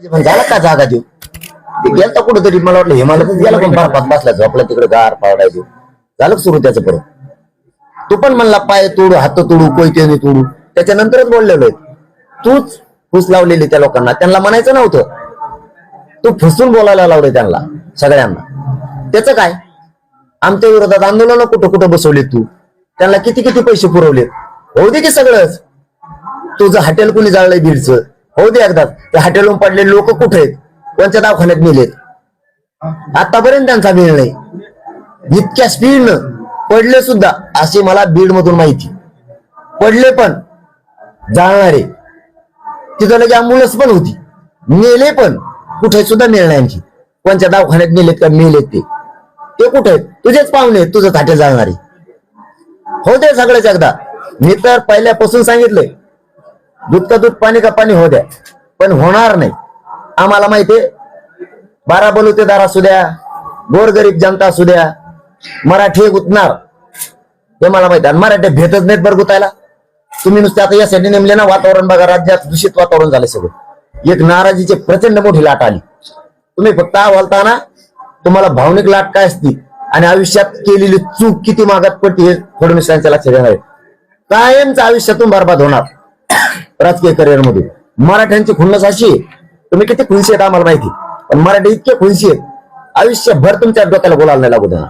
पण झाला का जागा देऊ ते गेलता कुठेतरी मला वाटलं हिमालयात गेला पण बर्फात बसला झोपला तिकडे गार पावडा देऊ झालं सुरू त्याचं परत तू पण म्हणला पाय तोडू हात तोडू कोयत्याने तोडू त्याच्यानंतरच बोललेलो तूच फुस लावलेली त्या लोकांना त्यांना म्हणायचं नव्हतं तू फुसून बोलायला लावले त्यांना सगळ्यांना त्याचं काय आमच्या विरोधात आंदोलन कुठं कुठं बसवले तू त्यांना किती किती पैसे पुरवलेत होऊ दे की सगळंच तुझं हॉटेल कुणी जाळलंय बीडचं होऊ दे एकदा त्या हॉटेलवरून पडलेले लोक कुठे आहेत कोणत्या दवाखान्यात मेलेत आतापर्यंत त्यांचा वेळ नाही इतक्या स्पीडनं पडले सुद्धा असे मला बीड मधून माहिती पडले पण जाळणारे तिथं लगे अँब्युलन्स पण होती मेले पण कुठे सुद्धा मिळणार कोणत्या दवाखान्यात मेलेत का मेलेत ते कुठे आहेत तुझेच पाहुणे आहेत तुझं हॉटेल जाळणारे हो दे सगळ्याच एकदा मी तर पहिल्यापासून सांगितलंय दूध का दूध पाणी का पाणी हो द्या पण होणार नाही आम्हाला माहितीये बारा बलुतेदार असू द्या गोरगरीब जनता असू द्या मराठी गुतणार हे मला माहिती आणि मराठी भेटच नाहीत बरं गुतायला तुम्ही नुसते आता यासाठी नेमले ना वातावरण बघा राज्यात दूषित वातावरण झालं सगळं एक नाराजीची प्रचंड मोठी लाट आली तुम्ही फक्त बोलता ना तुम्हाला भावनिक लाट काय असती आणि आयुष्यात केलेली चूक किती मागात पडते हे फडणवीसांच्या लक्षात येणार आहे कायमच आयुष्यातून बरबाद होणार राजकीय करिअर मध्ये मराठ्यांची खुन्नस अशी आहे तुम्ही किती खुनशी आहेत आम्हाला माहिती पण मराठी इतके खुनशी आहेत आयुष्यभर तुमच्या डोक्याला बोलायला नाही लागू देणार